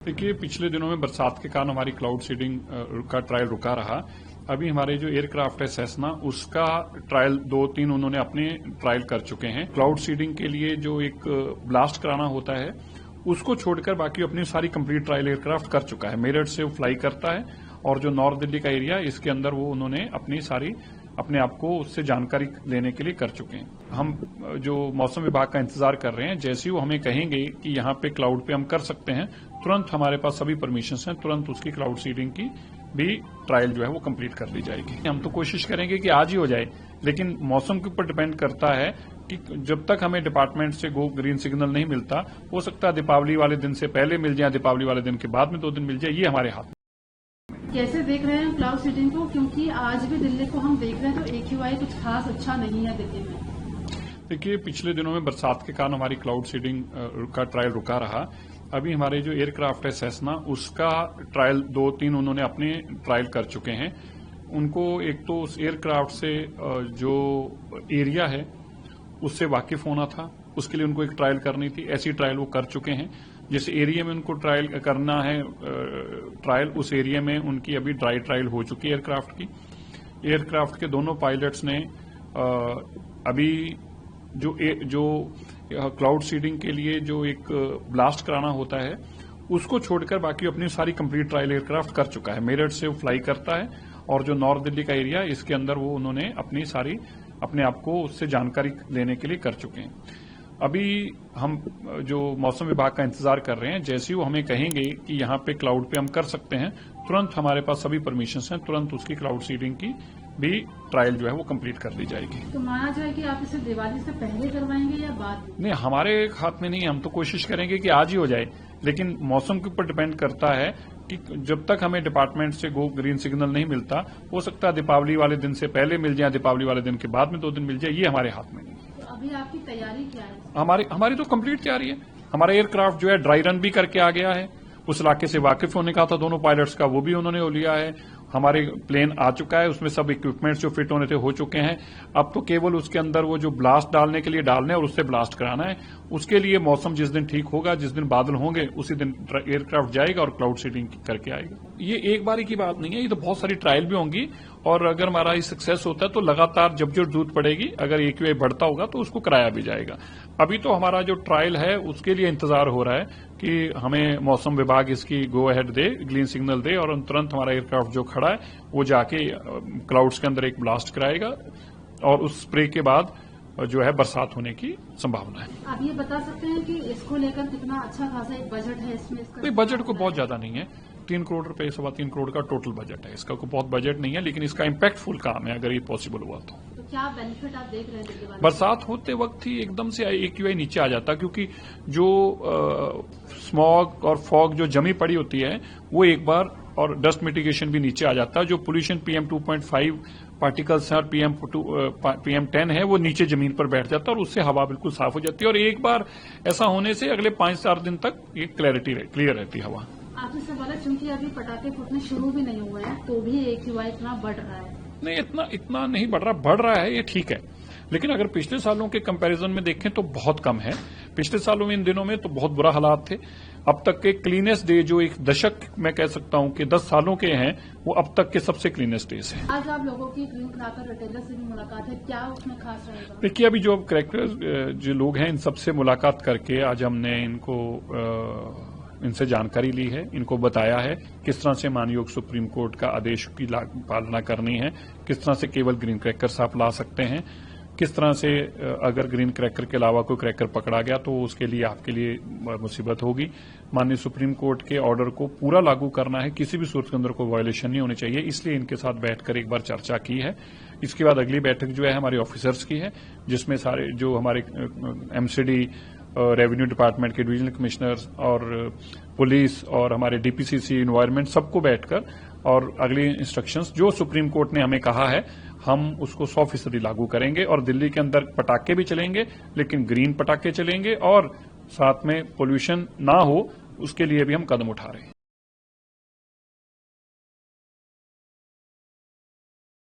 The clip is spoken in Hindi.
देखिए, पिछले दिनों में बरसात के कारण हमारी क्लाउड सीडिंग का ट्रायल रुका रहा। अभी हमारे जो एयरक्राफ्ट है सेसना, उसका ट्रायल 2-3 उन्होंने अपने ट्रायल कर चुके हैं। क्लाउड सीडिंग के लिए जो एक ब्लास्ट कराना होता है, उसको छोड़कर बाकी अपनी सारी कंप्लीट ट्रायल एयरक्राफ्ट कर चुका है। मेरठ से वो फ्लाई करता है और जो नॉर्थ दिल्ली का एरिया, इसके अंदर वो उन्होंने अपनी सारी अपने आप को उससे जानकारी लेने के लिए कर चुके हैं। हम जो मौसम विभाग का इंतजार कर रहे हैं, जैसे ही वो हमें कहेंगे कि यहाँ पे क्लाउड पे हम कर सकते हैं, तुरंत हमारे पास सभी परमिशंस हैं, तुरंत उसकी क्लाउड सीडिंग की भी ट्रायल जो है वो कंप्लीट कर ली जाएगी। हम तो कोशिश करेंगे कि आज ही हो जाए, लेकिन मौसम के ऊपर डिपेंड करता है कि जब तक हमें डिपार्टमेंट से गो ग्रीन सिग्नल नहीं मिलता, हो सकता है दीपावली वाले दिन से पहले मिल जाए, दीपावली वाले दिन के बाद में 2 दिन मिल जाए, ये हमारे हाथ में। कैसे देख रहे हैं क्लाउड सीडिंग को, क्योंकि आज भी दिल्ली को हम देख रहे हैं तो AQI कुछ खास अच्छा नहीं है दिल्ली में। देखिए, पिछले दिनों में बरसात के कारण हमारी क्लाउड सीडिंग का ट्रायल रुका रहा। अभी हमारे जो एयरक्राफ्ट है सेसना, उसका ट्रायल 2-3 उन्होंने अपने ट्रायल कर चुके हैं। उनको एक तो उस एयरक्राफ्ट से जो एरिया है उससे वाकिफ होना था, उसके लिए उनको एक ट्रायल करनी थी। ऐसी ट्रायल वो कर चुके हैं। जिस एरिया में उनको ट्रायल करना है, ट्रायल उस एरिया में उनकी अभी ड्राई ट्रायल हो चुकी है एयरक्राफ्ट की। एयरक्राफ्ट के दोनों पायलट्स ने अभी जो क्लाउड सीडिंग के लिए जो एक ब्लास्ट कराना होता है, उसको छोड़कर बाकी अपनी सारी कंप्लीट ट्रायल एयरक्राफ्ट कर चुका है। मेरठ से वो फ्लाई करता है और जो नॉर्थ दिल्ली का एरिया, इसके अंदर वो उन्होंने अपनी सारी अपने आप को उससे जानकारी लेने के लिए कर चुके हैं। अभी हम जो मौसम विभाग का इंतजार कर रहे हैं, जैसे ही वो हमें कहेंगे कि यहाँ पे क्लाउड पे हम कर सकते हैं, तुरंत हमारे पास सभी परमिशंस हैं, तुरंत उसकी क्लाउड सीडिंग की भी ट्रायल जो है वो कंप्लीट कर ली जाएगी। तो माना जाए कि आप इसे दिवाली से पहले करवाएंगे या बाद में? नहीं, हमारे हाथ में नहीं है। हम तो कोशिश करेंगे कि आज ही हो जाए, लेकिन मौसम के ऊपर डिपेंड करता है कि जब तक हमें डिपार्टमेंट से गो ग्रीन सिग्नल नहीं मिलता, हो सकता है दीपावली वाले दिन से पहले मिल जाए, दीपावली वाले दिन के बाद में 2 दिन मिल जाए, ये हमारे हाथ में नहीं है। तो अभी आपकी तैयारी क्या है? हमारी तो कंप्लीट तैयारी है। हमारा एयरक्राफ्ट जो है ड्राई रन भी करके आ गया है। उस इलाके से वाकिफ होने का था दोनों पायलट्स का, वो भी उन्होंने लिया है। हमारे प्लेन आ चुका है, उसमें सब इक्विपमेंट्स जो फिट होने थे हो चुके हैं। अब तो केवल उसके अंदर वो जो ब्लास्ट डालने के लिए डालना है और उससे ब्लास्ट कराना है। उसके लिए मौसम जिस दिन ठीक होगा, जिस दिन बादल होंगे, उसी दिन एयरक्राफ्ट जाएगा और क्लाउड सीडिंग करके आएगा। ये एक बारी की बात नहीं है, ये तो बहुत सारी ट्रायल भी होंगी, और अगर हमारा ये सक्सेस होता है तो लगातार जब जरूरत पड़ेगी, अगर AQI बढ़ता होगा तो उसको कराया भी जाएगा। अभी तो हमारा जो ट्रायल है उसके लिए इंतजार हो रहा है कि हमें मौसम विभाग इसकी गो अहेड दे, ग्रीन सिग्नल दे, और तुरंत हमारा एयरक्राफ्ट जो खड़ा है वो जाके क्लाउड्स के अंदर एक ब्लास्ट कराएगा, और उस स्प्रे के बाद जो है बरसात होने की संभावना है। आप ये बता सकते हैं कि इसको लेकर कितना अच्छा खासा एक बजट है इसमें? इसका बजट को बहुत ज्यादा नहीं है, 3 करोड़ रुपए, 3.25 करोड़ का टोटल बजट है। इसका कोई बहुत बजट नहीं है, लेकिन इसका इम्पैक्टफुल काम है अगर ये पॉसिबल हुआ तो। क्या बेनिफिट आप देख रहे हैं? बरसात होते वक्त ही एकदम से AQI नीचे आ जाता, क्योंकि जो स्मॉग और फॉग जो जमी पड़ी होती है वो एक बार, और डस्ट मिटिगेशन भी नीचे आ जाता है। जो पोल्यूशन PM 2.5 पार्टिकल्स हैं और PM 10 है, वो नीचे जमीन पर बैठ जाता है और उससे हवा बिल्कुल साफ हो जाती है। और एक बार ऐसा होने से अगले 5-4 दिन तक ये क्लियर रहती है हवा। आपने सवाल है, चूंकि अभी पटाखे फूटने शुरू भी नहीं हुए हैं तो भी AQI इतना बढ़ रहा है? नहीं, इतना नहीं बढ़ रहा है, ये ठीक है। लेकिन अगर पिछले सालों के कंपैरिजन में देखें तो बहुत कम है। पिछले सालों में, इन दिनों में तो बहुत बुरा हालात थे। अब तक के क्लीनेस्ट डे जो एक दशक मैं कह सकता हूं कि 10 सालों के हैं, वो अब तक के सबसे क्लीनेस्ट डेज हैं। आज आप लोगों की ग्रीन क्रैकर रिटेलर से भी मुलाकात है, क्या उसमें खास रहेगा? देखिए, अभी जो क्रैकर जो लोग हैं, इन सबसे मुलाकात करके आज हमने इनसे जानकारी ली है, इनको बताया है किस तरह से माननीय सुप्रीम कोर्ट का आदेश की पालना करनी है, किस तरह से केवल ग्रीन क्रैकर्स आप ला सकते हैं, किस तरह से अगर ग्रीन क्रैकर के अलावा कोई क्रैकर पकड़ा गया तो उसके लिए आपके लिए मुसीबत होगी। माननीय सुप्रीम कोर्ट के ऑर्डर को पूरा लागू करना है, किसी भी सूरत के अंदर कोई वायलेशन नहीं होनी चाहिए, इसलिए इनके साथ बैठकर एक बार चर्चा की है। इसके बाद अगली बैठक जो है हमारे ऑफिसर्स की है, जिसमें सारे जो हमारे MCD, रेवेन्यू डिपार्टमेंट के डिविजनल कमिश्नर्स और पुलिस और हमारे DPCC एनवायरमेंट, सबको बैठकर और अगली इंस्ट्रक्शंस जो सुप्रीम कोर्ट ने हमें कहा है, हम उसको 100% लागू करेंगे। और दिल्ली के अंदर पटाखे भी चलेंगे, लेकिन ग्रीन पटाखे चलेंगे, और साथ में पोल्यूशन ना हो उसके लिए भी हम कदम उठा रहे हैं।